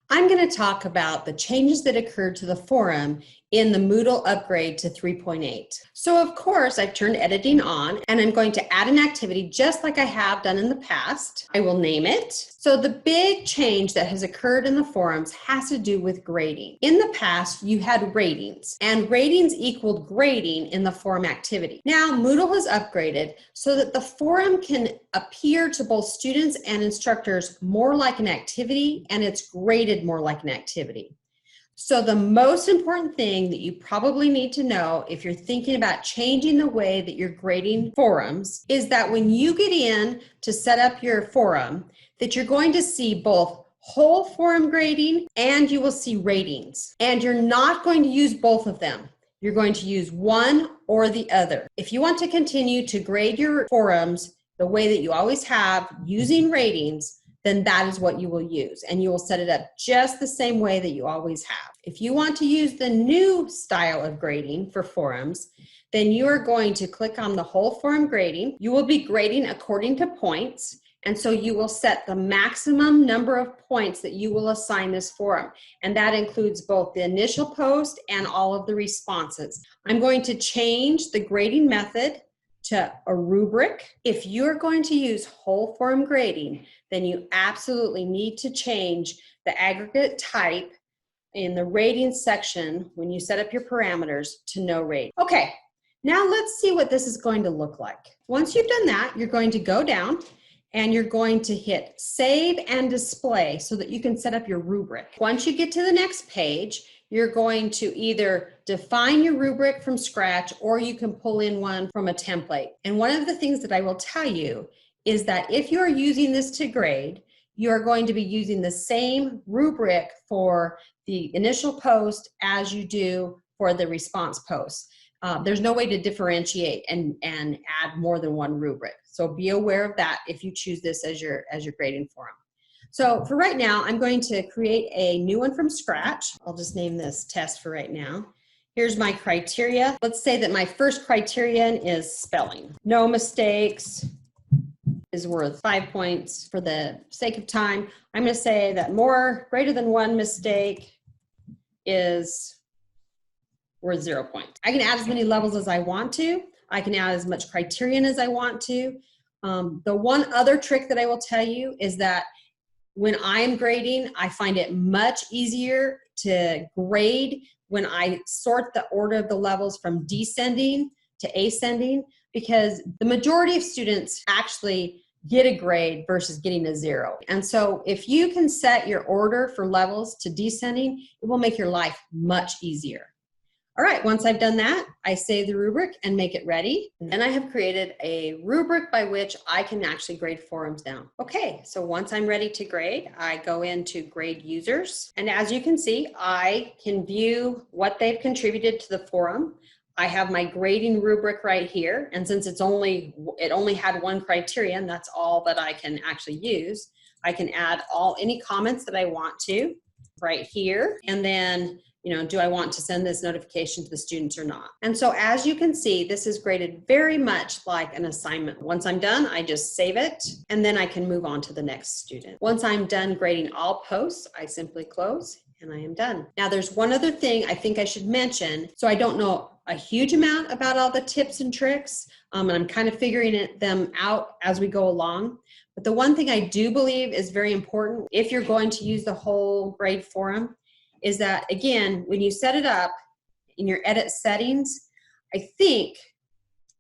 I'm going to talk about the changes that occurred to the forum in the Moodle upgrade to 3.8. So of course, I've turned editing on and I'm going to add an activity just like I have done in the past. I will name it. So the big change that has occurred in the forums has to do with grading. In the past, you had ratings and ratings equaled grading in the forum activity. Now Moodle has upgraded so that the forum can appear to both students and instructors more like an activity, and it's graded more like an activity. So the most important thing that you probably need to know if you're thinking about changing the way that you're grading forums is that when you get in to set up your forum, that you're going to see both whole forum grading and you will see ratings. And you're not going to use both of them. You're going to use one or the other. If you want to continue to grade your forums the way that you always have using ratings, then that is what you will use. And you will set it up just the same way that you always have. If you want to use the new style of grading for forums, then you are going to click on the whole forum grading. You will be grading according to points. And so you will set the maximum number of points that you will assign this forum. And that includes both the initial post and all of the responses. I'm going to change the grading method to a rubric. If you're going to use whole forum grading, then you absolutely need to change the aggregate type in the rating section when you set up your parameters to no rate. Okay, now let's see what this is going to look like. Once you've done that, you're going to go down and you're going to hit save and display so that you can set up your rubric. Once you get to the next page, you're going to either define your rubric from scratch or you can pull in one from a template. And one of the things that I will tell you is that if you're using this to grade, you're going to be using the same rubric for the initial post as you do for the response post. There's no way to differentiate and add more than one rubric. So be aware of that if you choose this as your grading forum. So for right now, I'm going to create a new one from scratch. I'll just name this test for right now. Here's my criteria. Let's say that my first criterion is spelling. No mistakes is worth 5 points. For the sake of time, I'm going to say that greater than one mistake is worth 0 points. I can add as many levels as I want to. I can add as much criterion as I want to. The one other trick that I will tell you is that when I'm grading, I find it much easier to grade when I sort the order of the levels from descending to ascending, because the majority of students actually get a grade versus getting a 0. And so if you can set your order for levels to descending, it will make your life much easier. All right, once I've done that, I save the rubric and make it ready. And I have created a rubric by which I can actually grade forums now. Okay, so once I'm ready to grade, I go into grade users. And as you can see, I can view what they've contributed to the forum. I have my grading rubric right here. And since it only had one criterion, that's all that I can actually use. I can add any comments that I want to right here. And then do I want to send this notification to the students or not? And so as you can see, this is graded very much like an assignment. Once I'm done, I just save it, and then I can move on to the next student. Once I'm done grading all posts, I simply close, and I am done. Now there's one other thing I think I should mention. So I don't know a huge amount about all the tips and tricks, and I'm kind of figuring them out as we go along. But the one thing I do believe is very important if you're going to use the whole grade forum is that, again, when you set it up in your edit settings, I think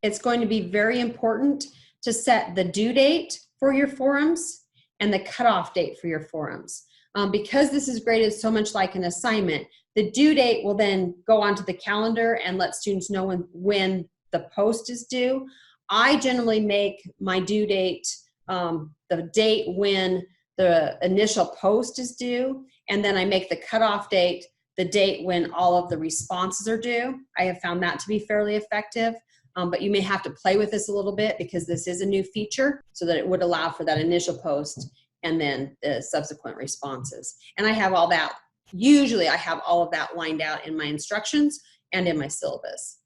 it's going to be very important to set the due date for your forums and the cutoff date for your forums. Because this is graded so much like an assignment, the due date will then go onto the calendar and let students know when the post is due. I generally make my due date the date when the initial post is due, and then I make the cutoff date the date when all of the responses are due. I have found that to be fairly effective, but you may have to play with this a little bit because this is a new feature so that it would allow for that initial post and then the subsequent responses. And I have all that, usually I have all of that lined out in my instructions and in my syllabus.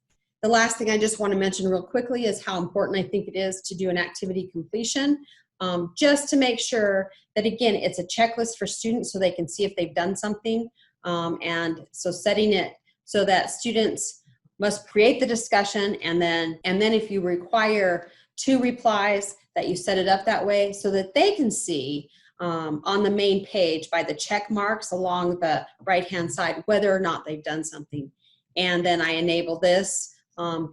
The last thing I just want to mention real quickly is how important I think it is to do an activity completion. just to make sure that, again, it's a checklist for students so they can see if they've done something. And so setting it so that students must create the discussion, and then if you require 2 replies, that you set it up that way so that they can see on the main page by the check marks along the right-hand side whether or not they've done something. And then I enable this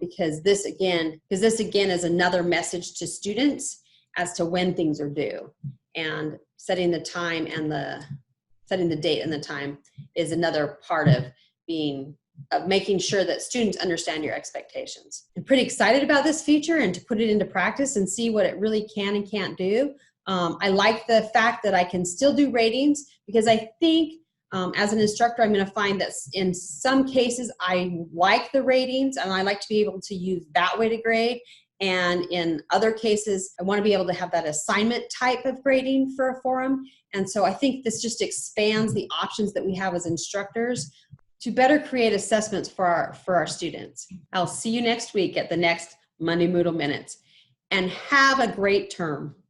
because this again is another message to students as to when things are due, and setting the time and setting the date and the time is another part of making sure that students understand your expectations. I'm pretty excited about this feature and to put it into practice and see what it really can and can't do. I like the fact that I can still do ratings, because I think as an instructor, I'm going to find that in some cases I like the ratings and I like to be able to use that way to grade. And in other cases, I want to be able to have that assignment type of grading for a forum. And so I think this just expands the options that we have as instructors to better create assessments for our students. I'll see you next week at the next Monday Moodle Minutes, and have a great term.